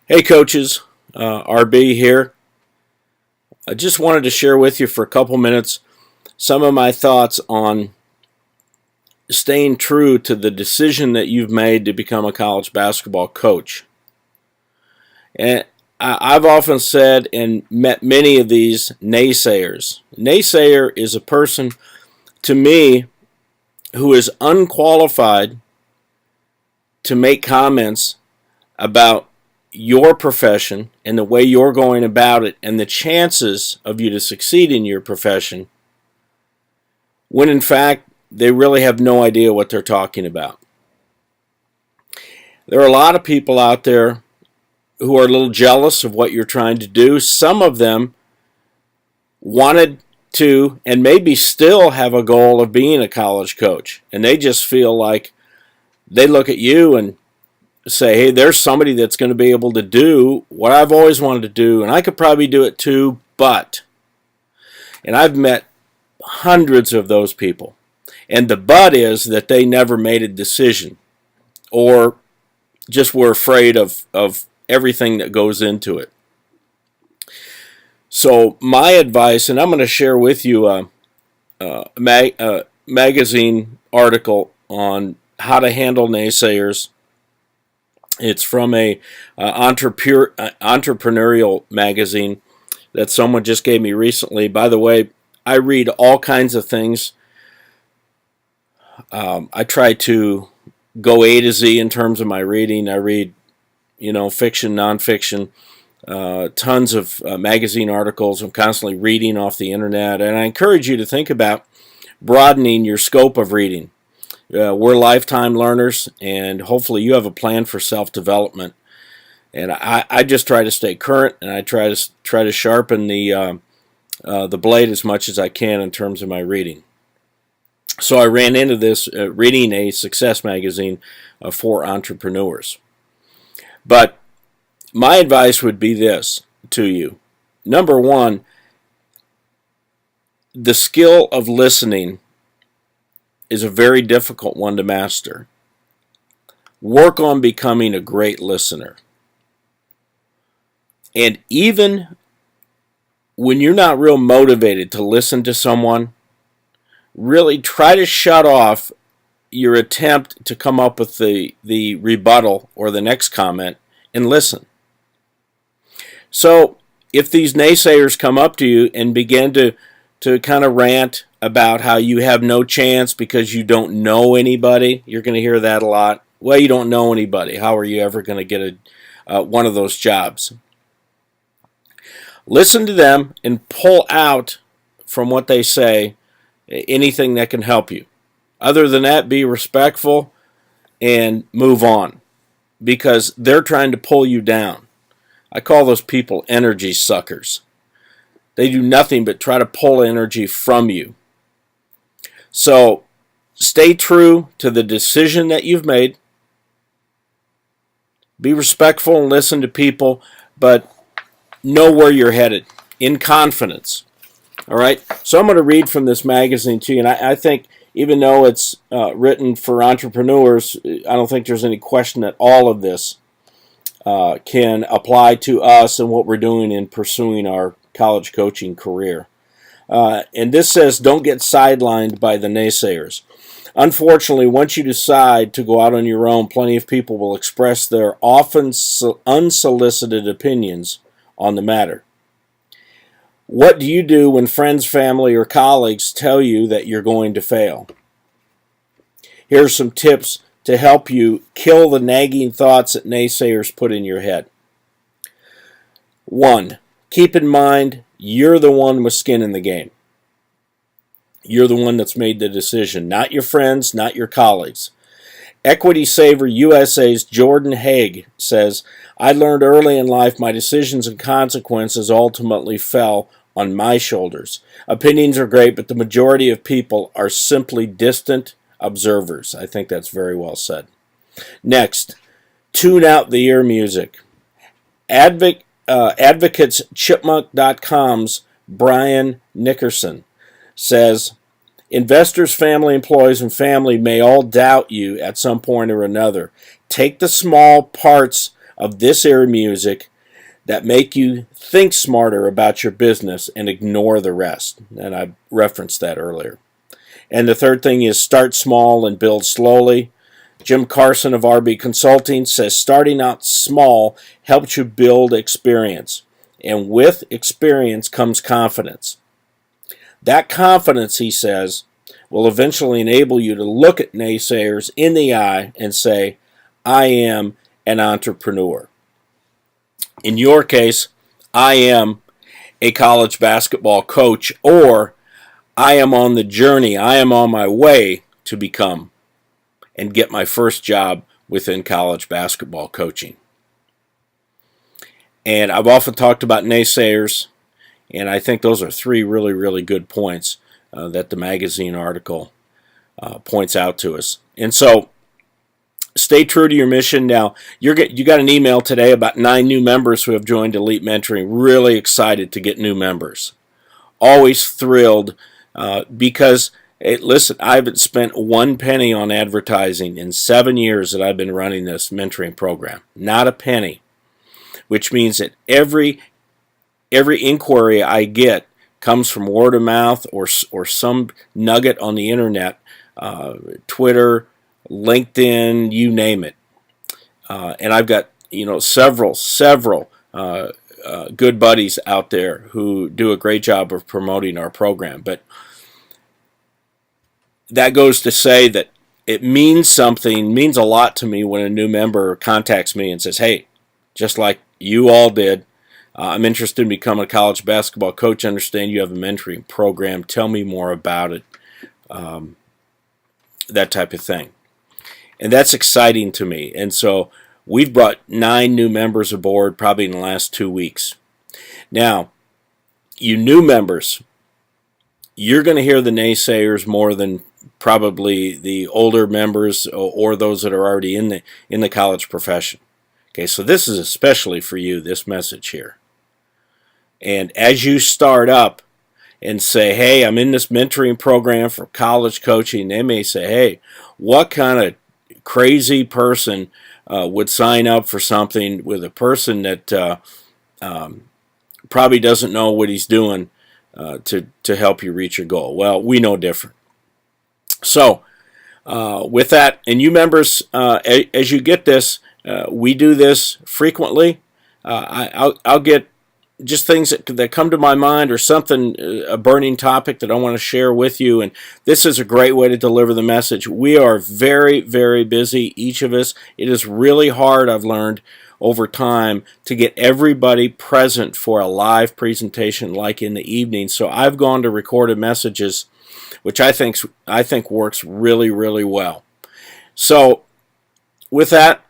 Hey coaches, RB here. I just wanted to share with you for a couple minutes some of my thoughts on staying true to the decision that you've made to become a college basketball coach. And I've often said and met many of these naysayers. Naysayer is a person, to me, who is unqualified to make comments about your profession and the way you're going about it and the chances of you to succeed in your profession, when in fact they really have no idea what they're talking about. There are a lot of people out there who are a little jealous of what you're trying to do. Some of them wanted to and maybe still have a goal of being a college coach, and they just feel like they look at you and say, hey, there's somebody that's going to be able to do what I've always wanted to do, and I could probably do it too, but. And I've met hundreds of those people. And the but is that they never made a decision or just were afraid of everything that goes into it. So my advice, and I'm going to share with you a magazine article on how to handle naysayers. It's from a entrepreneurial magazine that someone just gave me recently. By the way, I read all kinds of things. I try to go A to Z in terms of my reading. I read, fiction, nonfiction, tons of magazine articles. I'm constantly reading off the internet, and I encourage you to think about broadening your scope of reading. We're lifetime learners, and hopefully you have a plan for self-development. And I just try to stay current, and I try to sharpen the blade as much as I can in terms of my reading. So I ran into this reading a success magazine for entrepreneurs. But my advice would be this to you. Number one, the skill of listening is a very difficult one to master. Work on becoming a great listener. And even when you're not real motivated to listen to someone, really try to shut off your attempt to come up with the rebuttal or the next comment and listen. So if these naysayers come up to you and begin to kind of rant about how you have no chance because you don't know anybody. You're going to hear that a lot. Well, you don't know anybody. How are you ever going to get one of those jobs? Listen to them and pull out from what they say anything that can help you. Other than that, be respectful and move on, because they're trying to pull you down. I call those people energy suckers. They do nothing but try to pull energy from you. So stay true to the decision that you've made. Be respectful and listen to people, but know where you're headed in confidence. All right? So I'm going to read from this magazine to you, and I think even though it's written for entrepreneurs, I don't think there's any question that all of this can apply to us and what we're doing in pursuing our college coaching career. And this says, don't get sidelined by the naysayers. Unfortunately, once you decide to go out on your own, plenty of people will express their often unsolicited opinions on the matter. What do you do when friends, family, or colleagues tell you that you're going to fail? Here are some tips to help you kill the nagging thoughts that naysayers put in your head. 1. Keep in mind, you're the one with skin in the game. You're the one that's made the decision, not your friends, not your colleagues. Equity Saver USA's Jordan Haig says, I learned early in life my decisions and consequences ultimately fell on my shoulders. Opinions are great, but the majority of people are simply distant observers. I think that's very well said. Next, tune out the ear music. AdvocatesChipmunk.com's Brian Nickerson says, investors, family, employees, and family may all doubt you at some point or another. Take the small parts of this era music that make you think smarter about your business and ignore the rest. And I referenced that earlier. And the third thing is start small and build slowly. Jim Carson of RB Consulting says starting out small helps you build experience. And with experience comes confidence. That confidence, he says, will eventually enable you to look at naysayers in the eye and say, I am an entrepreneur. In your case, I am a college basketball coach, or I am on the journey, I am on my way to become and get my first job within college basketball coaching. And I've often talked about naysayers, and I think those are three really, really good points that the magazine article points out to us. And so, stay true to your mission. Now, you got an email today about 9 new members who have joined Elite Mentoring. Really excited to get new members. Always thrilled because, listen, I haven't spent one penny on advertising in 7 years that I've been running this mentoring program. Not a penny. Which means that every inquiry I get comes from word of mouth or some nugget on the internet, Twitter, LinkedIn, you name it. And I've got several good buddies out there who do a great job of promoting our program. But that goes to say that it means a lot to me when a new member contacts me and says, hey, just like you all did, I'm interested in becoming a college basketball coach. I understand you have a mentoring program. Tell me more about it. That type of thing. And that's exciting to me. And so we've brought 9 new members aboard probably in the last 2 weeks. Now, you new members, you're going to hear the naysayers more than probably the older members or those that are already in the college profession. Okay, so this is especially for you, this message here. And as you start up and say, hey, I'm in this mentoring program for college coaching, they may say, hey, what kind of crazy person would sign up for something with a person that probably doesn't know what he's doing to help you reach your goal? Well, we know different. So with that, and you members, as you get this, we do this frequently. I'll get just things that come to my mind or something, a burning topic that I want to share with you. And this is a great way to deliver the message. We are very, very busy, each of us. It is really hard, I've learned over time, to get everybody present for a live presentation like in the evening. So I've gone to recorded messages, which I think works really, really well. So with that,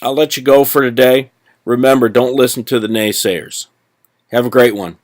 I'll let you go for today. Remember, don't listen to the naysayers. Have a great one.